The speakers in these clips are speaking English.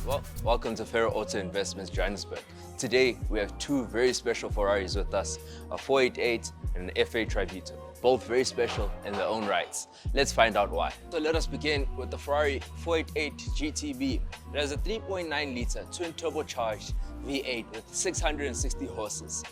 Well, welcome to Ferrari Auto Investments Johannesburg. Today we have two very special Ferraris with us, a 488 and an F8 Tributo. Both very special in their own rights. Let's find out why. So let us begin with the Ferrari 488 GTB. It has a 3.9 litre twin turbocharged V8 with 660 horses.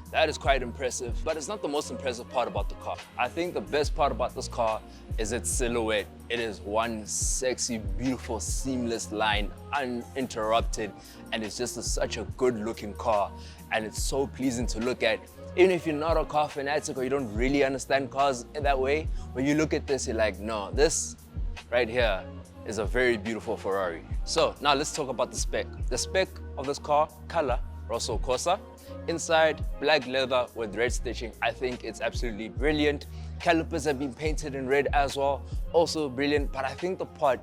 That is quite impressive, but it's not the most impressive part about the car. I think the best part about this car is its silhouette. It is one sexy, beautiful, seamless line, uninterrupted, and it's just such a good looking car, and it's so pleasing to look at. Even if you're not a car fanatic or you don't really understand cars in that way, when you look at this, you're like, no, this right here is a very beautiful Ferrari. So now let's talk about the spec. The spec of this car, color, Rosso Corsa. Inside, black leather with red stitching. I think it's absolutely brilliant. Calipers have been painted in red as well, also brilliant. But I think the part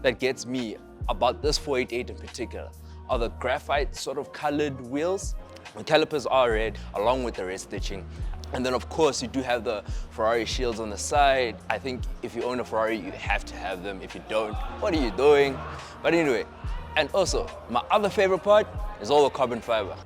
that gets me about this 488 in particular are the graphite sort of colored wheels. The calipers are red along with the red stitching. And then of course you do have the Ferrari shields on the side. I think if you own a Ferrari, you have to have them. If you don't, what are you doing? But anyway, and also my other favorite part is all the carbon fiber.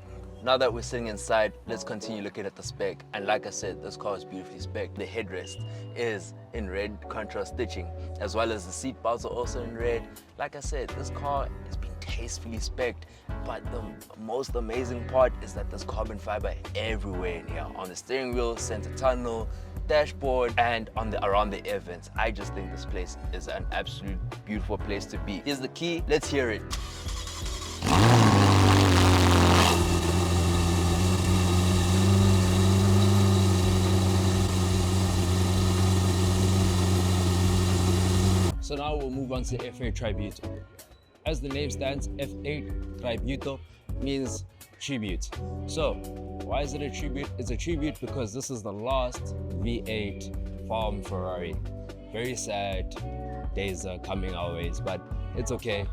Now that we're sitting inside, let's continue looking at the spec. And like I said, this car is beautifully spec'd. The headrest is in red contrast stitching, as well as the seat belts are also in red. Like I said, this car has been tastefully spec'd, but the most amazing part is that there's carbon fiber everywhere in here. On the steering wheel, center tunnel, dashboard, and on around the air vents. I just think this place is an absolute beautiful place to be. Here's the key, let's hear it. So now we'll move on to F8 Tributo. As the name stands, F8 Tributo means tribute. So why is it a tribute? It's a tribute because this is the last V8 farm Ferrari. Very sad days are coming our ways, but it's okay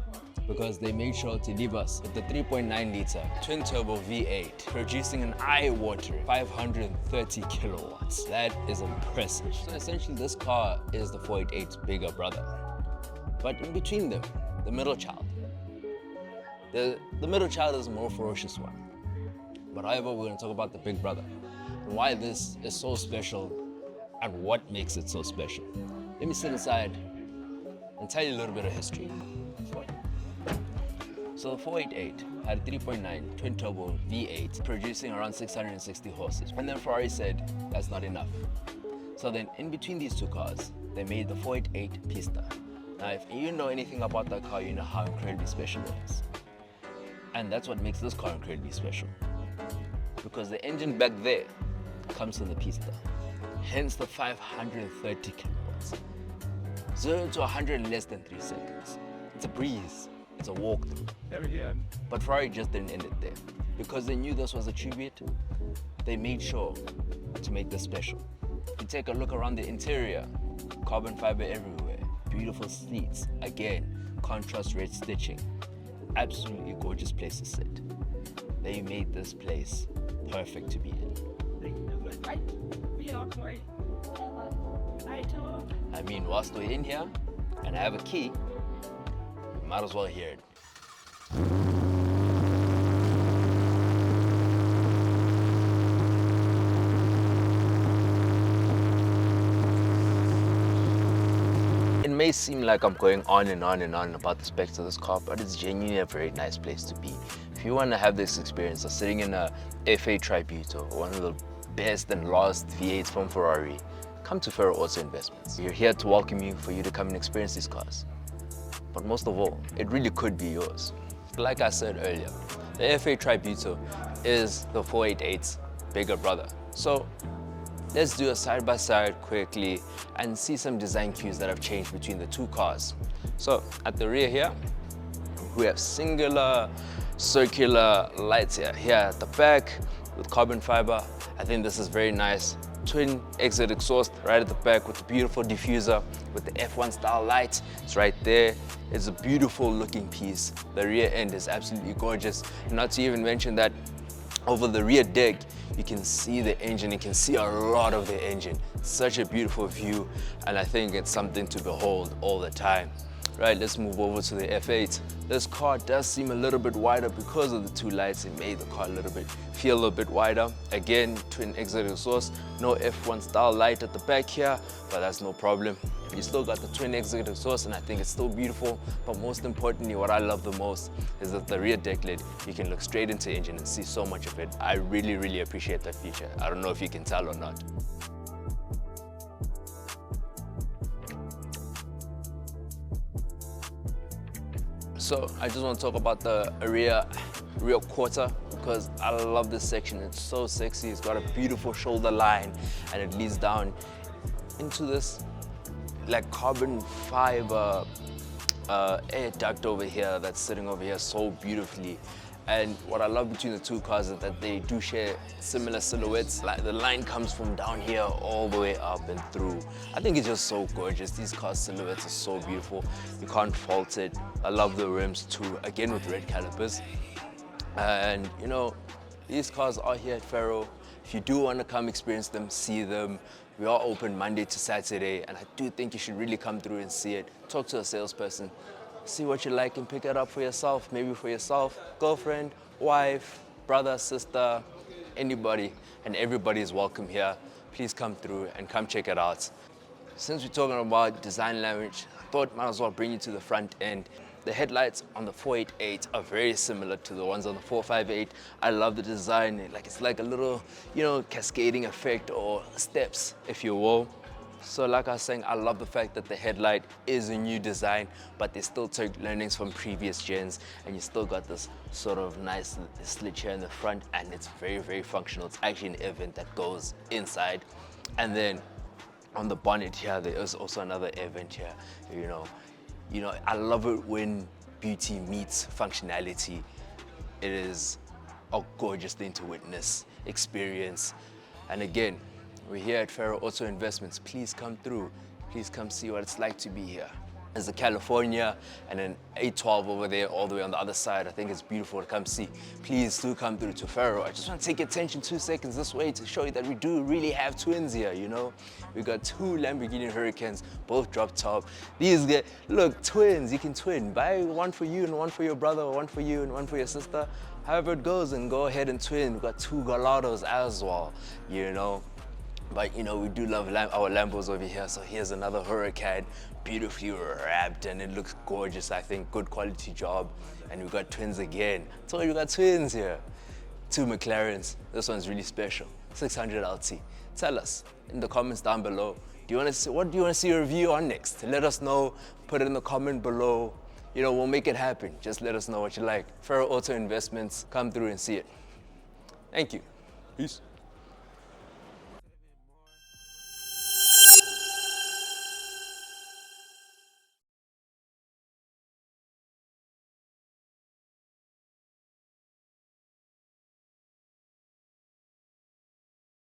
because they made sure to leave us with the 3.9 litre twin turbo V8 producing an eye-watering 530 kilowatts. That is impressive. So essentially this car is the 488's bigger brother. But in between them, the middle child. The middle child is a more ferocious one. But however, we're going to talk about the big brother and why this is so special and what makes it so special. Let me sit inside and tell you a little bit of history. So the 488 had a 3.9 twin turbo V8 producing around 660 horses. And then Ferrari said, that's not enough. So then in between these two cars, they made the 488 Pista. Now, if you know anything about that car, you know how incredibly special it is. And that's what makes this car incredibly special. Because the engine back there comes from the Pista. Hence the 530 kilowatts. 0 to 100 in less than 3 seconds. It's a breeze. It's a walkthrough. But Ferrari just didn't end it there. Because they knew this was a tribute, they made sure to make this special. If you take a look around the interior, carbon fiber everywhere. Beautiful seats, again, contrast red stitching. Absolutely gorgeous place to sit. They made this place perfect to be in. I mean, whilst we're in here and I have a key, you might as well hear it. It may seem like I'm going on and on and on about the specs of this car, but it's genuinely a very nice place to be. If you want to have this experience of sitting in a F8 Tributo, one of the best and last V8s from Ferrari, come to Ferrari Auto Investments. We're here to welcome you, for you to come and experience these cars. But most of all, it really could be yours. Like I said earlier, the F8 Tributo is the 488's bigger brother. So let's do a side-by-side quickly and see some design cues that have changed between the two cars. So at the rear here, we have singular circular lights here at the back with carbon fiber. I think this is very nice. Twin exit exhaust right at the back with the beautiful diffuser with the F1 style lights. It's right there. It's a beautiful looking piece. The rear end is absolutely gorgeous. Not to even mention that over the rear deck, you can see the engine, you can see a lot of the engine. Such a beautiful view, and I think it's something to behold all the time. Right, let's move over to the F8. This car does seem a little bit wider because of the two lights. It made the car a little bit feel a little bit wider. Again, twin exit exhaust, no F1 style light at the back here, but that's no problem. You still got the twin exit exhaust, and I think it's still beautiful. But most importantly, what I love the most is that the rear deck lid, you can look straight into the engine and see so much of it. I really appreciate that feature. I don't know if you can tell or not. So I just want to talk about the rear quarter, because I love this section. It's so sexy. It's got a beautiful shoulder line, and it leads down into this like carbon fiber air duct over here that's sitting over here so beautifully. And what I love between the two cars is that they do share similar silhouettes. Like the line comes from down here all the way up and through. I think it's just so gorgeous. These cars' silhouettes are so beautiful. You can't fault it. I love the rims too, again with red calipers. And you know, these cars are here at Ferro. If you do want to come experience them, see them, we are open Monday to Saturday, and I do think you should really come through and see it. Talk to a salesperson. See what you like and pick it up for yourself, maybe for yourself, girlfriend, wife, brother, sister, anybody, and everybody is welcome here. Please come through and come check it out. Since we're talking about design language, I thought might as well bring you to the front end. The headlights on the 488 are very similar to the ones on the 458. I love the design. It's like a little, you know, cascading effect or steps, if you will. So like I was saying, I love the fact that the headlight is a new design, but they still took learnings from previous gens, and you still got this sort of nice slit here in the front, and it's very functional. It's actually an event that goes inside. And then on the bonnet here, there is also another event here. You know, I love it when beauty meets functionality. It is a gorgeous thing to witness, experience. And again, we're here at Ferro Auto Investments. Please come through. Please come see what it's like to be here. There's a California and an 812 over there, all the way on the other side. I think it's beautiful to come see. Please do come through to Ferro. I just want to take your attention 2 seconds this way to show you that we do really have twins here, you know? We got 2 Lamborghini Hurricanes, both drop top. These guys, look, twins, you can twin. Buy one for you and one for your brother, or one for you and one for your sister. However it goes, and go ahead and twin. We got 2 Galados as well, you know? But you know, we do love our Lambos over here. So here's another Hurricane, beautifully wrapped, and it looks gorgeous. I think good quality job. And we got twins again. So we got twins here. 2 McLarens. This one's really special. 600 LT. Tell us in the comments down below. What do you want to see a review on next? Let us know. Put it in the comment below. You know, we'll make it happen. Just let us know what you like. Ferro Auto Investments. Come through and see it. Thank you. Peace.